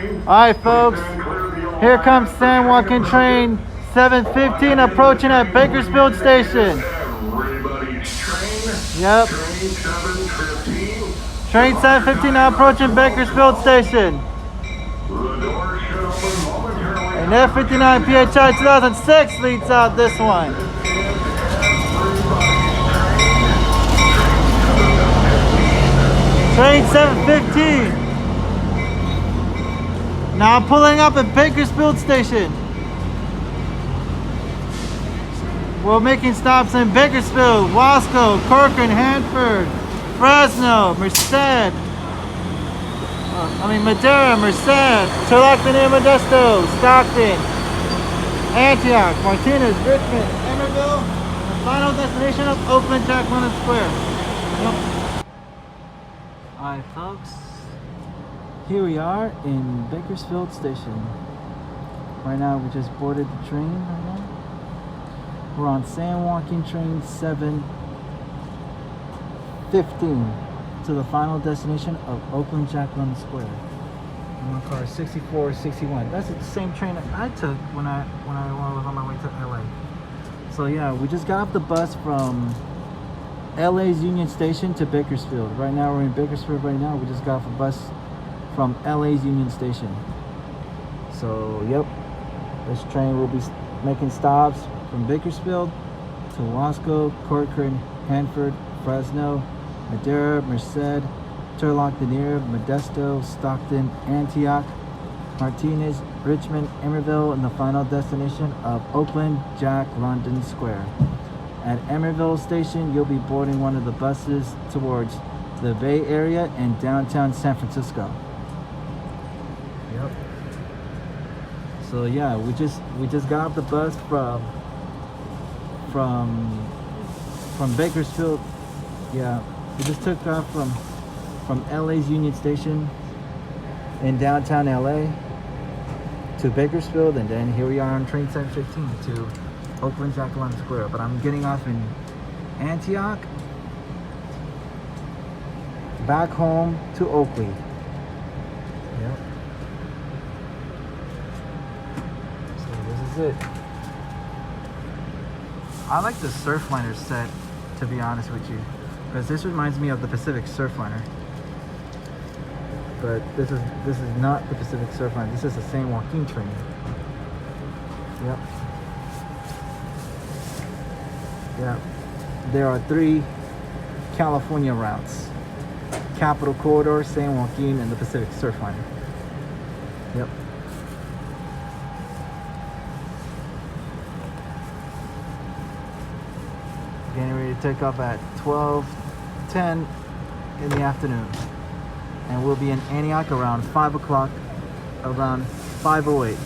Alright folks, here comes San Joaquin train 715 approaching at Bakersfield station. Yep. Train 715 now approaching Bakersfield station. An F59 PHI 2006 leads out this one. Train 715. Now pulling up at Bakersfield station. We're making stops in Bakersfield, Wasco, Corcoran, Hanford, Fresno, Madera, Merced, Turlock-the-Near, Modesto, Stockton, Antioch, Martinez, Richmond, Emerville, and final destination of Oakland, Jack London Square. Yep. Alright folks, here we are in Bakersfield station. Right now we just boarded the train right now. We're on San Joaquin train 715 to the final destination of Oakland, Jack London Square. I'm on car 6461. That's the same train that I took when I was on my way to LA. So yeah, we just got off the bus from LA's Union Station to Bakersfield. Right now we're in Bakersfield right now. We just got off a bus from LA's Union Station. So yep, this train will be making stops from Bakersfield to Wasco, Corcoran, Hanford, Fresno, Madera, Merced, Turlock-the-Near, Modesto, Stockton, Antioch, Martinez, Richmond, Emerville, and the final destination of Oakland, Jack London Square. At Emerville Station, you'll be boarding one of the buses towards the Bay Area and downtown San Francisco. Yep. So yeah, we just got off the bus from Bakersfield. Yeah, we just took off from LA's Union Station in downtown LA to Bakersfield, and then here we are on train 715 to Oakland, Jack London Square. But I'm getting off in Antioch, back home to Oakley. Yep. So this is it. I like the Surfliner set, to be honest with you, because this reminds me of the Pacific Surfliner. But this is not the Pacific Surfliner. This is the San Joaquin train. Yep. Yeah, there are 3 California routes: Capital Corridor, San Joaquin, and the Pacific Surfliner. Yep. Getting ready to take off at 12:10 in the afternoon, and we'll be in Antioch around 5 o'clock, around 5:08.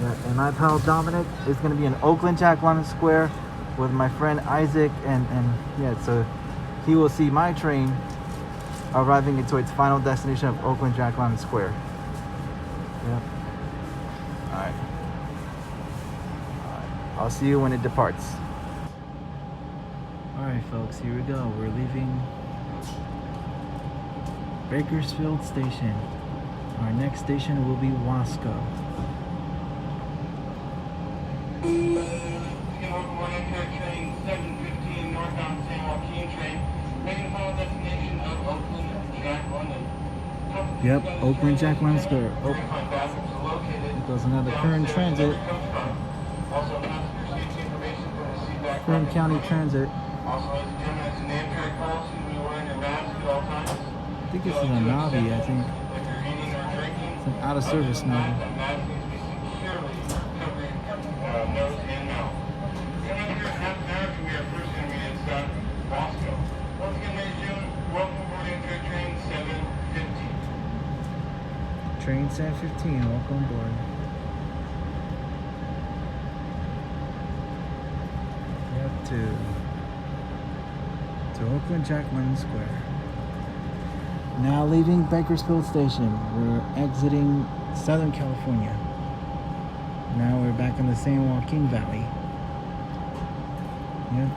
Yeah, and my pal Dominic is going to be in Oakland, Jack London Square with my friend Isaac, and yeah, so he will see my train arriving into its final destination of Oakland, Jack London Square. Yep. All right. I'll see you when it departs. All right, folks, here we go. We're leaving Bakersfield Station. Our next station will be Wasco. Train 715 northbound San Joaquin train, making the final destination of Oakland, Jack London. Yep, Oakland, Jack London Square. Oh, there goes another current transit. Kern County Transit. Also, ladies and gentlemen, it's an Amtrak policy. We wear your mask at all times. I think this is a Navi, I think. If you're eating or drinking, It's an out-of-service Navi. that mask needs to be securely covering nose and mouth. Coming up here in half an hour, we are first going to be at stop Wasco. Once again, ladies and gentlemen, welcome aboard Amtrak train 715. Train 715, welcome aboard. Yep, to Oakland, Jack London Square. Now leaving Bakersfield Station, we're exiting Southern California. Now we're back in the San Joaquin Valley. Yeah.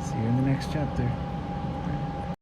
See you in the next chapter.